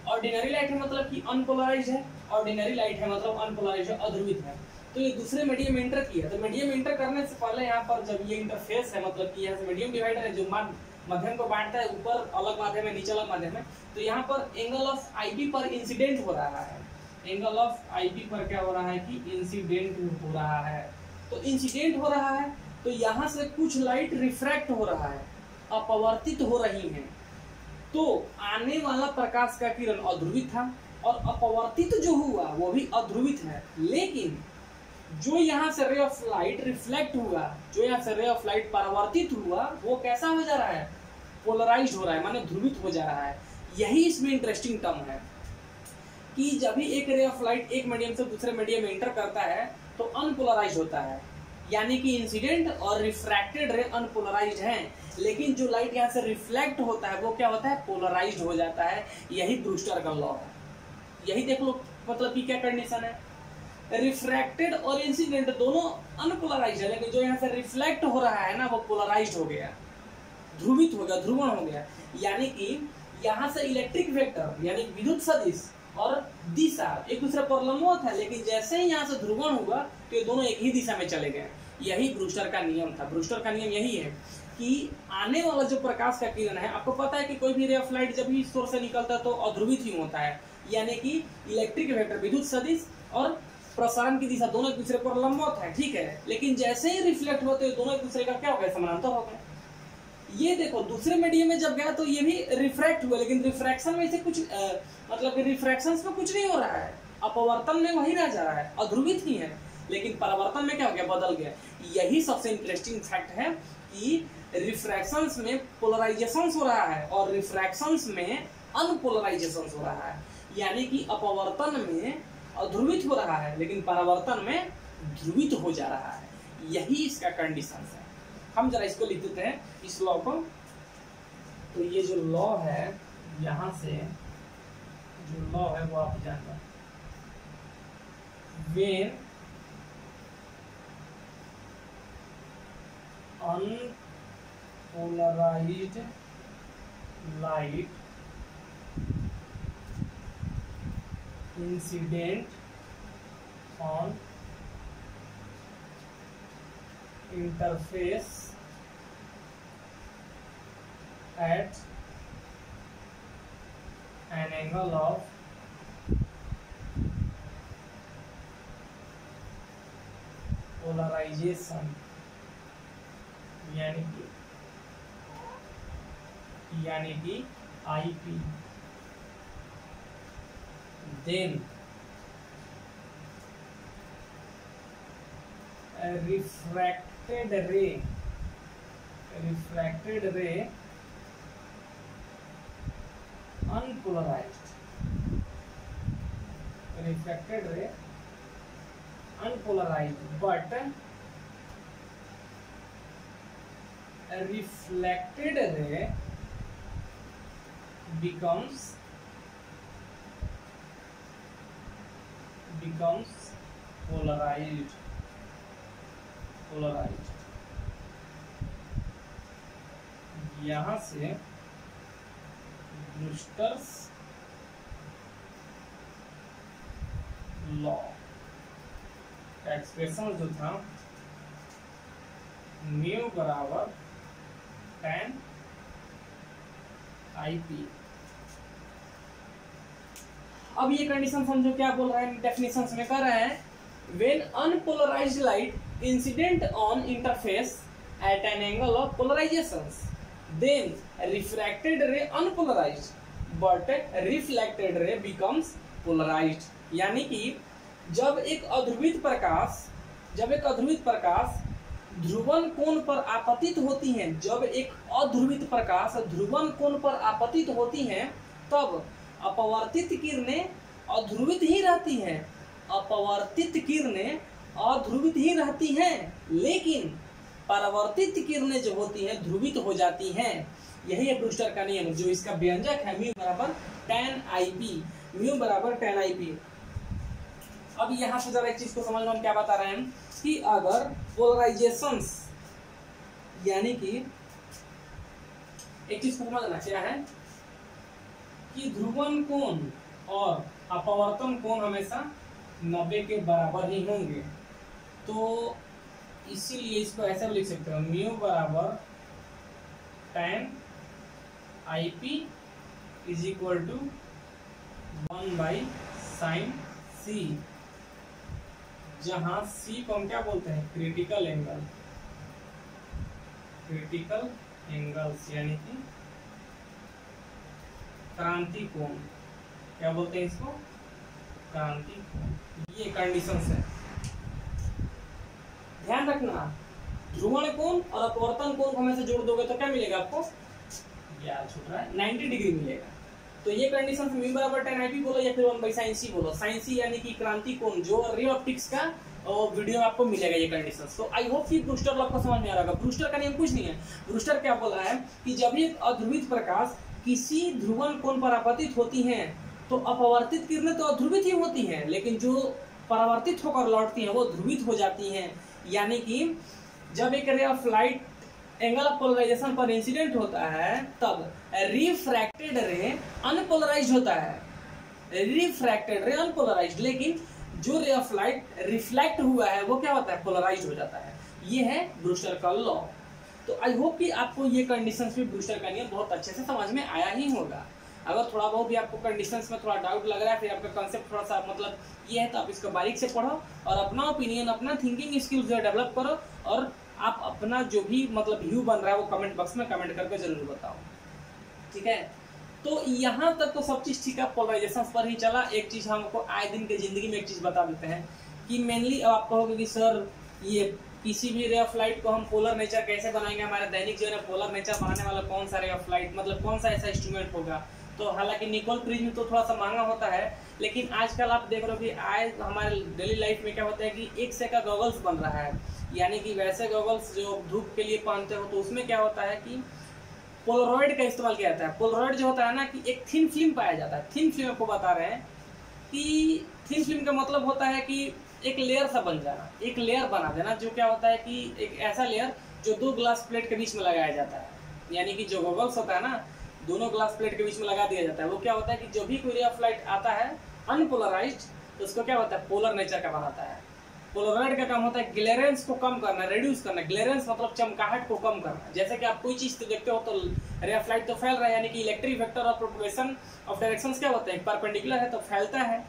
ऑर्डिनरी लाइट है मतलब कि अनपोलराइज्ड है, ऑर्डिनरी लाइट है मतलब अनपोलराइज्ड है, अध्रुवित है। तो ये दूसरे मीडियम में इंटर किया, तो मीडियम इंटर करने से पहले यहाँ पर जब ये इंटरफेस है, मतलब कि यहाँ से मीडियम डिवाइडर है जो मध्यम को बांटता है, ऊपर अलग माध्यम है, नीचे अलग माध्यम है, तो यहाँ पर एंगल ऑफ आईपी पर इंसिडेंट हो रहा है। एंगल ऑफ आईपी पर क्या हो रहा है कि इंसिडेंट हो रहा है। तो इंसिडेंट हो रहा है तो यहाँ से कुछ लाइट रिफ्रैक्ट हो रहा है, अपवर्तित हो रही है। तो आने वाला प्रकाश का किरण अध्रुवित था और अपवर्तित जो हुआ वो भी अध्रुवित है, लेकिन जो यहाँ से रे ऑफ लाइट रिफ्लेक्ट हुआ, जो यहाँ से रे ऑफ लाइट परावर्तित हुआ, वो कैसा हो जा रहा है? पोलराइज्ड हो रहा है, माने ध्रुवित हो जा रहा है। यही इसमें इंटरेस्टिंग टर्म है कि जब भी एक रे ऑफ लाइट एक मीडियम से दूसरे मीडियम में इंटर करता है तो अनपोलराइज होता है, यानी कि इंसिडेंट और रिफ्रैक्टेड रे अनपोलराइज्ड हैं, लेकिन जो लाइट यहाँ से रिफ्लेक्ट होता है वो क्या होता है? पोलराइज्ड हो जाता है। यही ब्रूस्टर का लॉ है। यही देख लो, मतलब कि क्या कंडीशन है, रिफ्रैक्टेड और इंसिडेंट दोनों अनपोलराइज्ड है, लेकिन जो यहाँ से रिफ्लेक्ट हो रहा है ना वो पोलराइज्ड हो गया, ध्रुवित हो गया, ध्रुवण हो गया। यानी कि यहाँ से इलेक्ट्रिक वेक्टर यानी विद्युत सदिश और दिशा एक दूसरे पर लंबवत है, लेकिन जैसे ही यहाँ से ध्रुवण हुआ तो ये दोनों एक ही दिशा में चले गए। यही ब्रूस्टर का नियम था। ब्रूस्टर का नियम यही है कि आने वाला जो प्रकाश का किरण है, आपको पता है कि कोई भी रे ऑफ लाइट जब भी सोर्स से निकलता है तो अध्रुवित ही होता है, यानी कि इलेक्ट्रिक वेक्टर विद्युत सदिश और प्रसारण की दिशा दोनों एक दूसरे पर लंबवत है, ठीक है। लेकिन जैसे ही रिफ्लेक्ट होते हैं दोनों एक दूसरे का क्या हो गया? समानांतर हो गए। ये देखो दूसरे मीडियम में जब गया तो ये भी रिफ्रैक्ट हुआ, लेकिन रिफ्रैक्शन में से कुछ मतलब रिफ्रैक्शन में कुछ नहीं हो रहा है, अपवर्तन में वही रह जा रहा है, अध्रुवित ही है। लेकिन परावर्तन में क्या हो गया? बदल गया। यही सबसे इंटरेस्टिंग फैक्ट है कि रिफ्रैक्शंस में पोलराइजेशन हो रहा है और रिफ्रैक्शंस में अनपोलराइजेशन हो रहा है, यानी कि अपवर्तन में अध्रुवित हो रहा है लेकिन परावर्तन में ध्रुवित हो जा रहा है। यही इसका कंडीशन है। हम जरा इसको लिख देते हैं, इस लॉ को। तो ये जो लॉ है, यहां से जो लॉ है वो आप जानना, when unpolarized light incident on interface at an angle of polarization, यानी कि IP, then refracted ray unpolarized, but reflected ray becomes polarized. यहां से ब्रूस्टर्स लॉ का एक्सप्रेशन जो था, म्यू बराबर tan IP। अब ये कंडीशन समझो, क्या बोल रहा है? डेफिनेशन में कर रहे हैं, when unpolarized light incident on interface at an angle of polarizations, then refracted ray unpolarized but reflected ray becomes polarized। यानी कि जब एक अध्रुवित प्रकाश ध्रुवन कोण पर आपतित होती हैं, जब एक अध्रुवित प्रकाश ध्रुवन कोण पर आपतित होती हैं, तब अपवर्तित किरणें अध्रुवित ही रहती हैं, लेकिन परावर्तित किरणें जो होती हैं ध्रुवित हो जाती हैं। यही है ब्रूस्टर का नियम, जो इसका व्यंजक है म्यू बराबर tan IP, म्यू बराबर tan IP। अब यहाँ से जरा एक चीज को समझ में हम क्या बता रहे हैं कि अगर पोलराइजेशंस, यानी कि एक चीज को समझना क्या है कि ध्रुवन कोण और अपवर्तन कोण हमेशा 90 के बराबर ही होंगे, तो इसीलिए इसको ऐसे भी लिख सकते हो म्यू बराबर tan IP is equal to 1/sin C, जहां C को हम क्या बोलते हैं क्रिटिकल एंगल, क्रिटिकल एंगल्स यानी कि क्रांति कोण, क्या बोलते हैं इसको क्रांति कोण। ये कंडीशंस है, ध्यान रखना। ध्रुवण कोण और अपवर्तन कोण को हमेशा जोड़ दोगे तो क्या मिलेगा आपको, यार छूट रहा है, 90 डिग्री मिलेगा। तो ये कंडीशन म्यू बराबर tan IP बोलो या फिर 1/sin C बोलो, sin C यानी कि क्रांति कोण, जो रे ऑप्टिक्स का वीडियो में आपको मिलेगा ये कंडीशंस। तो आई होप कि ब्रूस्टर लॉ आपको समझ में आ रहा होगा। ब्रूस्टर का नियम कुछ नहीं है, ब्रूस्टर क्या बोला है कि जब भी अध्रुवित प्रकाश किसी ध्रुवन कोण पर आपतित होती हैं तो अपवर्तित किरणें तो अध्रुवित ही होती हैं, लेकिन जो परावर्तित होकर लौटती हैं वो ध्रुवित हो जाती हैं। यानी कि जब एक ray of light angle of polarization पर इंसिडेंट होता है तब रिफ्रैक्टेड रे अनपोलराइज्ड होता है, रिफ्रैक्टेड रे अनपोलराइज्ड, लेकिन जो रे ऑफ लाइट रिफ्लेक्ट हुआ है वो क्या होता है पोलराइज्ड हो जाता है। ये है ब्रूस्टर का लॉ। तो आई होप कि आपको ये कंडीशंस में ब्रूस्टर का नियम बहुत अच्छे से समझ में आया ही होगा। अगर थोड़ा बहुत भी आपको कंडीशंस में थोड़ा डाउट लग रहा है, फिर आपका कंसेप्ट थोड़ा सा मतलब ये है, तो आप इसको बारीक से पढ़ो और अपना ओपिनियन, अपना थिंकिंग स्किल्स जो है डेवलप करो, और आप अपना जो भी मतलब व्यू बन रहा है वो कमेंट बॉक्स में कमेंट करके जरूर बताओ, ठीक है। तो यहाँ तक तो सब चीज ठीक है, पोलराइजेशन पर ही चला। एक चीज हमको आए दिन के जिंदगी में एक चीज बता देते हैं कि मेनली अब आप कहोगे कि सर ये किसी भी रे ऑफ लाइट को हम पोलर नेचर कैसे बनाएंगे, हमारे दैनिक जीवन में पोलर नेचर बनाने वाला कौन सा रे ऑफ लाइट, मतलब कौन सा ऐसा इंस्ट्रूमेंट होगा। तो हालांकि निकोल प्रिज्म तो थोड़ा सा महंगा होता है, लेकिन आजकल आप देख रहे हो कि आज हमारे डेली लाइफ में क्या होता है कि एक से का गॉगल्स बन रहा है, यानी कि वैसे गॉगल्स जो धूप के लिए पहनते हो, तो उसमें क्या होता है कि पोलरॉइड का इस्तेमाल किया जाता है। पोलरॉइड जो होता है ना कि एक थिन फिल्म पाया जाता है। थिन फिल्म आपको बता रहे हैं कि थिन फिल्म का मतलब होता है कि एक लेयर सा बन जाना, एक लेयर बना देना, जो क्या होता है कि एक ऐसा लेयर जो दो ग्लास प्लेट के बीच में लगाया जाता है। यानी कि जो गॉगल्स होता है ना, दोनों ग्लास प्लेट के बीच में लगा दिया जाता है। वो क्या होता है कि जो भी कोई रे ऑफ लाइट आता है अनपोलराइज्ड, तो उसको क्या होता है पोलर नेचर का बनाता है। पोलरॉइड का काम होता है ग्लेरेंस को कम करना, रेड्यूस करना। ग्लेरेंस मतलब चमकाहट को कम करना। जैसे कि आप कोई चीज तो देखते हो तो रे ऑफ लाइट तो फैल रहा है, यानी कि इलेक्ट्रिक वेक्टर और प्रोपगेशन ऑफ डायरेक्शंस क्या होता है, परपेंडिकुलर है तो फैलता है,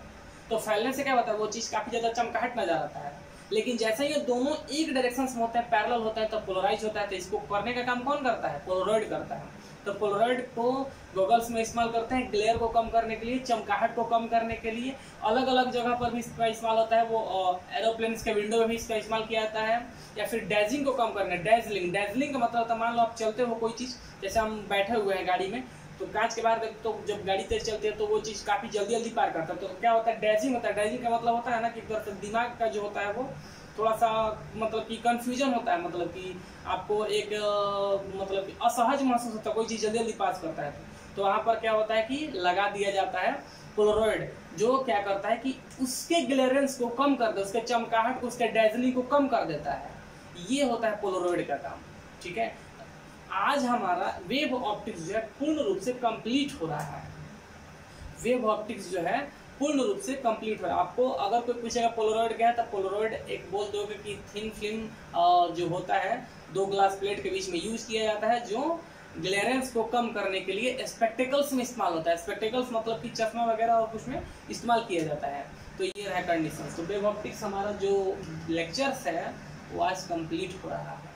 तो फैलने से क्या होता है वो चीज काफी ज्यादा चमकाहट नजर आता है। लेकिन जैसे ये दोनों एक डायरेक्शन में होते हैं, पैरेलल होता है, तो पोलराइज होता है। तो इसको करने का काम कौन करता है, पोलरॉइड करता है। तो पोलरॉइड को गॉगल्स में इस्तेमाल करते हैं ग्लेयर को कम करने के लिए, चमकाहट को कम करने के लिए। अलग अलग जगह पर भी इसका इस्तेमाल होता है। वो एरोप्लेन्स के विंडो में भी इसका इस्तेमाल किया जाता है। या फिर डैजिंग को कम करना, डैजलिंग। डैजलिंग का मतलब होता है मान लो आप चलते हो कोई चीज, जैसे हम बैठे हुए हैं गाड़ी में, तो कांच के बाहर तो जब गाड़ी तेज चलती है तो वो चीज काफी जल्दी जल्दी पार करता है। तो क्या होता है डैजिंग होता है। डैजिंग का मतलब होता है ना कि दिमाग का जो होता है वो थोड़ा सा मतलब कि कंफ्यूजन होता है, मतलब कि आपको एक मतलब कि असहज महसूस होता है, कोई चीज जल्दी जल्दी पास करता है। तो वहां पर क्या होता है कि लगा दिया जाता है पोलरॉइड, जो क्या करता है कि उसके ग्लेरेंस को कम कर दे, उसके चमकाहट को, उसके डैजलिंग को कम कर देता है। ये होता है पोलरॉइड का काम, ठीक है। आज हमारा वेव ऑप्टिक्स जो है पूर्ण रूप से कंप्लीट हो रहा है। वेव ऑप्टिक्स जो है पूर्ण रूप से कंप्लीट हो रहा है। आपको अगर कोई पूछेगा पोलरॉइड क्या है, तो पोलरॉइड एक बोल दोगे कि थिन फिल्म जो होता है दो ग्लास प्लेट के बीच में यूज किया जाता है, जो ग्लेरेंस को कम करने के लिए स्पेक्टिकल्स में इस्तेमाल होता है। स्पेक्टिकल्स मतलब कि चश्मा वगैरह और कुछ में इस्तेमाल किया जाता है। तो ये रहा कंडीशन। तो वेव ऑप्टिक्स हमारा जो लेक्चर्स है वो आज कंप्लीट हो रहा है।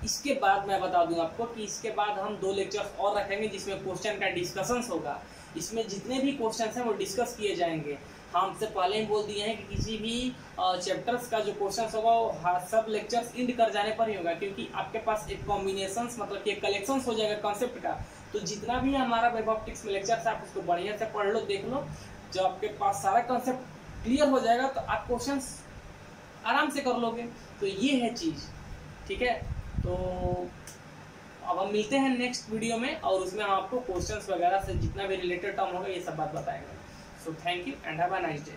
इसके बाद मैं बता दूं आपको कि इसके बाद हम 2 लेक्चर्स और रखेंगे जिसमें क्वेश्चन का डिस्कशंस होगा। इसमें जितने भी क्वेश्चंस हैं वो डिस्कस किए जाएंगे। हमसे पहले ही बोल दिए हैं कि किसी भी चैप्टर्स का जो क्वेश्चंस होगा वो सब लेक्चर्स एंड कर जाने पर ही होगा, क्योंकि आपके पास एक कॉम्बिनेशंस मतलब कि एक कलेक्शंस हो जाएगा कॉन्सेप्ट का। तो जितना भी हमारा वेव ऑप्टिक्स में लेक्चर्स है आप उसको बढ़िया से पढ़ लो, देख लो। जब आपके पास सारा कॉन्सेप्ट क्लियर हो जाएगा तो आप क्वेश्चंस आराम से कर लोगे। तो ये है चीज़, ठीक है। तो अब हम मिलते हैं नेक्स्ट वीडियो में, और उसमें हम आपको क्वेश्चंस वगैरह से जितना भी रिलेटेड टर्म होगा ये सब बात बताएंगे। So thank you and have a nice day.